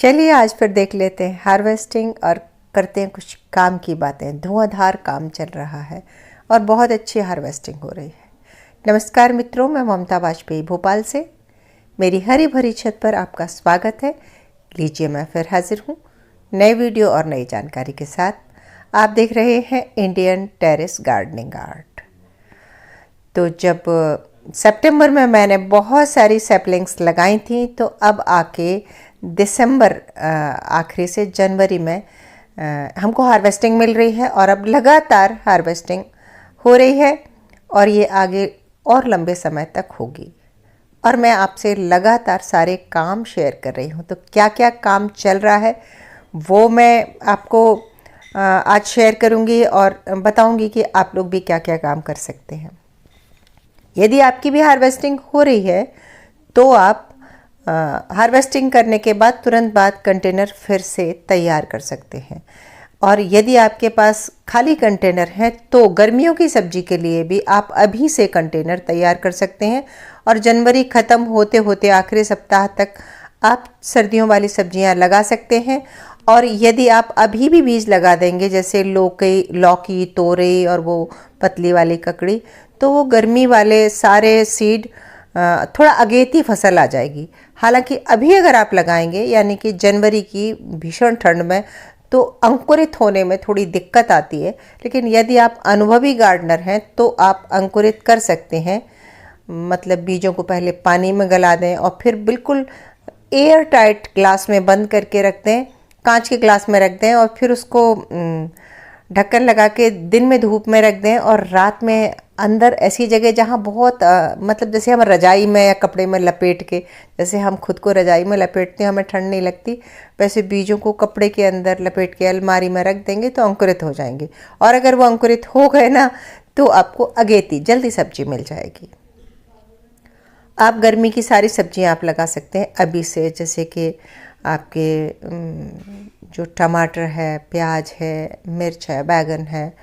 चलिए आज फिर देख लेते हैं हार्वेस्टिंग और करते हैं कुछ काम की बातें। धुआंधार काम चल रहा है और बहुत अच्छी हार्वेस्टिंग हो रही है। नमस्कार मित्रों, मैं ममता वाजपेयी भोपाल से। मेरी हरी भरी छत पर आपका स्वागत है। लीजिए मैं फिर हाजिर हूँ नई वीडियो और नई जानकारी के साथ। आप देख रहे हैं इंडियन टेरेस गार्डनिंग आर्ट। तो जब सितंबर में मैंने बहुत सारी सैपलिंग्स लगाई थी, तो अब आके दिसंबर आखिरी से जनवरी में हमको हार्वेस्टिंग मिल रही है और अब लगातार हार्वेस्टिंग हो रही है और ये आगे और लंबे समय तक होगी। और मैं आपसे लगातार सारे काम शेयर कर रही हूँ। तो क्या क्या काम चल रहा है वो मैं आपको आज शेयर करूँगी और बताऊँगी कि आप लोग भी क्या क्या काम कर सकते हैं। यदि आपकी भी हार्वेस्टिंग हो रही है तो आप हार्वेस्टिंग करने के बाद तुरंत बाद कंटेनर फिर से तैयार कर सकते हैं। और यदि आपके पास खाली कंटेनर है तो गर्मियों की सब्जी के लिए भी आप अभी से कंटेनर तैयार कर सकते हैं और जनवरी ख़त्म होते होते आखिरी सप्ताह तक आप सर्दियों वाली सब्जियां लगा सकते हैं। और यदि आप अभी भी बीज लगा देंगे, जैसे लौकी, तोरई और वो पतली वाली ककड़ी, तो वो गर्मी वाले सारे सीड थोड़ा अगेती फसल आ जाएगी। हालांकि अभी अगर आप लगाएंगे यानी कि जनवरी की भीषण ठंड में, तो अंकुरित होने में थोड़ी दिक्कत आती है। लेकिन यदि आप अनुभवी गार्डनर हैं तो आप अंकुरित कर सकते हैं। मतलब बीजों को पहले पानी में गला दें और फिर बिल्कुल एयर टाइट ग्लास में बंद करके रख दें, कांच के ग्लास में रख दें और फिर उसको ढक्कन लगा के दिन में धूप में रख दें और रात में अंदर ऐसी जगह जहाँ बहुत मतलब जैसे हम रजाई में या कपड़े में लपेट के, जैसे हम खुद को रजाई में लपेटते हैं हमें ठंड नहीं लगती, वैसे बीजों को कपड़े के अंदर लपेट के अलमारी में रख देंगे तो अंकुरित हो जाएंगे। और अगर वो अंकुरित हो गए ना तो आपको अगेती जल्दी सब्जी मिल जाएगी। आप गर्मी की सारी सब्जियां आप लगा सकते हैं अभी से, जैसे कि आपके जो टमाटर है, प्याज है, मिर्च है, बैगन है,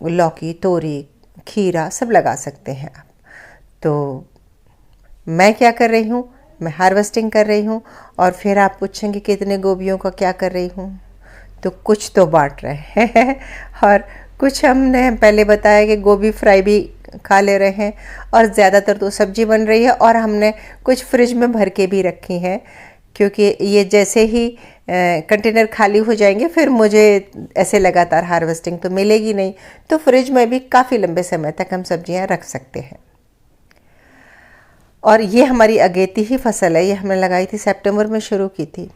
लौकी, तोरी, खीरा सब लगा सकते हैं आप। तो मैं क्या कर रही हूँ, मैं हार्वेस्टिंग कर रही हूँ। और फिर आप पूछेंगे कितने गोभियों का क्या कर रही हूँ, तो कुछ तो बांट रहे हैं और कुछ हमने पहले बताया कि गोभी फ्राई भी खा ले रहे हैं और ज़्यादातर तो सब्जी बन रही है। और हमने कुछ फ्रिज में भर के भी रखी हैं, क्योंकि ये जैसे ही कंटेनर खाली हो जाएंगे फिर मुझे ऐसे लगातार हार्वेस्टिंग तो मिलेगी नहीं, तो फ्रिज में भी काफ़ी लंबे समय तक हम सब्जियां रख सकते हैं। और ये हमारी अगेती ही फसल है, ये हमने लगाई थी सितंबर में शुरू की थी।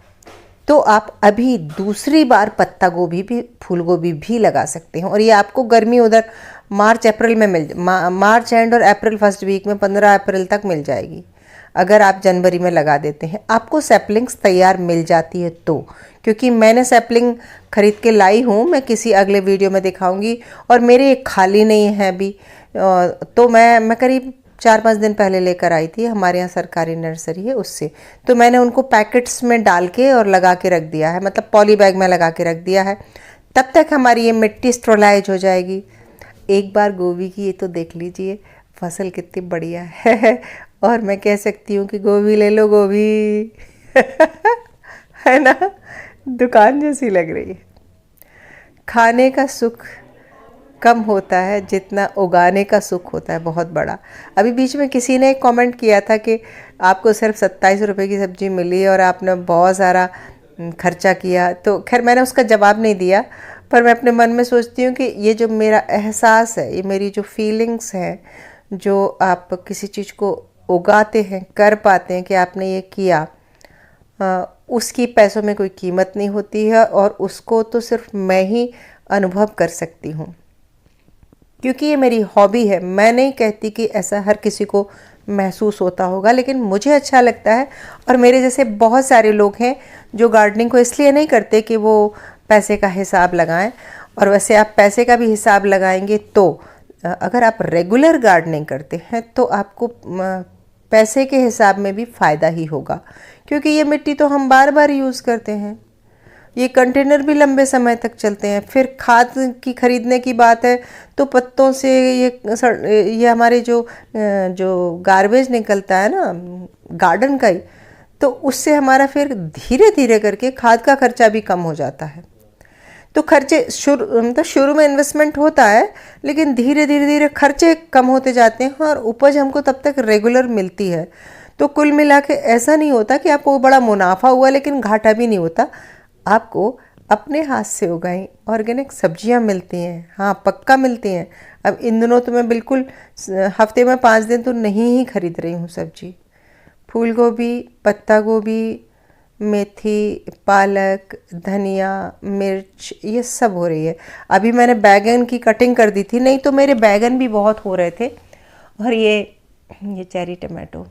तो आप अभी दूसरी बार पत्ता गोभी भी, फूल गोभी भी लगा सकते हैं। और ये आपको गर्मी उधर मार्च अप्रैल में मार्च एंड और अप्रैल फर्स्ट वीक में 15 अप्रैल तक मिल जाएगी। अगर आप जनवरी में लगा देते हैं, आपको सैपलिंग्स तैयार मिल जाती है तो, क्योंकि मैंने सैपलिंग खरीद के लाई हूँ, मैं किसी अगले वीडियो में दिखाऊंगी। और मेरे एक खाली नहीं है अभी, तो मैं करीब 4-5 दिन पहले लेकर आई थी, हमारे यहाँ सरकारी नर्सरी है उससे। तो मैंने उनको पैकेट्स में डाल के और लगा के रख दिया है, मतलब पॉली बैग में लगा के रख दिया है। तब तक हमारी ये मिट्टी स्ट्रोलाइज हो जाएगी। एक बार गोभी की ये तो देख लीजिए फसल कितनी बढ़िया है। और मैं कह सकती हूँ कि गोभी ले लो, गोभी है ना, दुकान जैसी लग रही है। खाने का सुख कम होता है जितना उगाने का सुख होता है बहुत बड़ा। अभी बीच में किसी ने कमेंट किया था कि आपको सिर्फ 27 रुपये की सब्ज़ी मिली और आपने बहुत सारा खर्चा किया। तो खैर मैंने उसका जवाब नहीं दिया, पर मैं अपने मन में सोचती हूँ कि ये जो मेरा एहसास है, ये मेरी जो फीलिंग्स हैं, जो आप किसी चीज़ को उगाते हैं, कर पाते हैं कि आपने ये किया, उसकी पैसों में कोई कीमत नहीं होती है। और उसको तो सिर्फ मैं ही अनुभव कर सकती हूँ, क्योंकि ये मेरी हॉबी है। मैं नहीं कहती कि ऐसा हर किसी को महसूस होता होगा, लेकिन मुझे अच्छा लगता है। और मेरे जैसे बहुत सारे लोग हैं जो गार्डनिंग को इसलिए नहीं करते कि वो पैसे का हिसाब लगाएं। और वैसे आप पैसे का भी हिसाब लगाएंगे तो अगर आप रेगुलर गार्डनिंग करते हैं तो आपको पैसे के हिसाब में भी फ़ायदा ही होगा, क्योंकि ये मिट्टी तो हम बार बार यूज़ करते हैं, ये कंटेनर भी लंबे समय तक चलते हैं। फिर खाद की खरीदने की बात है तो पत्तों से ये हमारे जो गार्बेज निकलता है ना गार्डन का ही, तो उससे हमारा फिर धीरे धीरे करके खाद का खर्चा भी कम हो जाता है। तो खर्चे शुरू में इन्वेस्टमेंट होता है, लेकिन धीरे धीरे धीरे खर्चे कम होते जाते हैं और उपज हमको तब तक रेगुलर मिलती है। तो कुल मिला के ऐसा नहीं होता कि आपको बड़ा मुनाफा हुआ लेकिन घाटा भी नहीं होता। आपको अपने हाथ से उगाई ऑर्गेनिक सब्जियां मिलती हैं, हाँ पक्का मिलती हैं। अब इन दिनों तो मैं बिल्कुल हफ्ते में 5 दिन तो नहीं ही खरीद रही हूँ सब्जी। फूल गोभी, पत्ता गोभी, मेथी, पालक, धनिया, मिर्च, ये सब हो रही है। अभी मैंने बैगन की कटिंग कर दी थी, नहीं तो मेरे बैगन भी बहुत हो रहे थे। और ये चेरी टमाटो,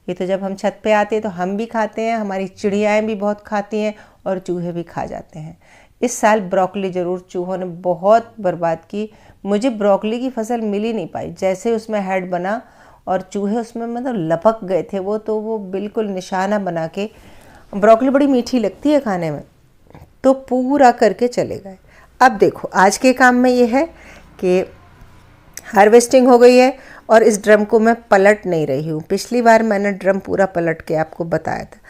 ये तो जब हम छत पे आते हैं तो हम भी खाते हैं, हमारी चिड़ियाएँ भी बहुत खाती हैं और चूहे भी खा जाते हैं। इस साल ब्रोकली ज़रूर चूहों ने बहुत बर्बाद की। मुझे ब्रोकली की फसल मिल ही नहीं पाई। जैसे उसमें हेड बना और चूहे उसमें मतलब लपक गए थे वो बिल्कुल निशाना बना के। ब्रोकली बड़ी मीठी लगती है खाने में, तो पूरा करके चले गए। अब देखो आज के काम में ये है कि हार्वेस्टिंग हो गई है और इस ड्रम को मैं पलट नहीं रही हूँ। पिछली बार मैंने ड्रम पूरा पलट के आपको बताया था।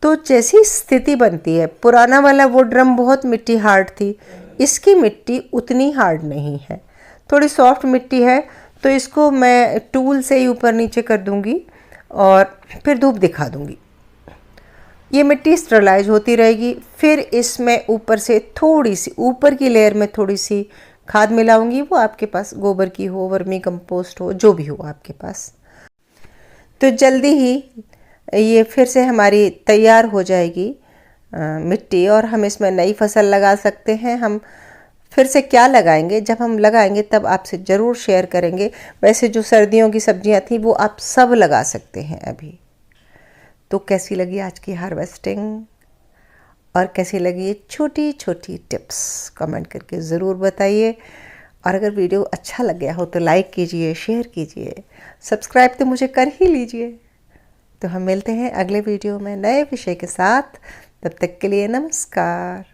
तो जैसी स्थिति बनती है, पुराना वाला वो ड्रम बहुत मिट्टी हार्ड थी, इसकी मिट्टी उतनी हार्ड नहीं है, थोड़ी सॉफ्ट मिट्टी है। तो इसको मैं टूल से ही ऊपर नीचे कर दूंगी और फिर धूप दिखा दूंगी। ये मिट्टी स्टरलाइज होती रहेगी। फिर इसमें ऊपर से थोड़ी सी ऊपर की लेयर में थोड़ी सी खाद मिलाऊंगी, वो आपके पास गोबर की हो, वर्मी कंपोस्ट हो, जो भी हो आपके पास। तो जल्दी ही ये फिर से हमारी तैयार हो जाएगी मिट्टी और हम इसमें नई फसल लगा सकते हैं। हम फिर से क्या लगाएंगे, जब हम लगाएंगे तब आपसे ज़रूर शेयर करेंगे। वैसे जो सर्दियों की सब्जियां थी वो आप सब लगा सकते हैं अभी। तो कैसी लगी आज की हार्वेस्टिंग और कैसी लगी ये छोटी छोटी टिप्स, कमेंट करके ज़रूर बताइए। और अगर वीडियो अच्छा लग गया हो तो लाइक कीजिए, शेयर कीजिए, सब्सक्राइब तो मुझे कर ही लीजिए। तो हम मिलते हैं अगले वीडियो में नए विषय के साथ। तब तक के लिए नमस्कार।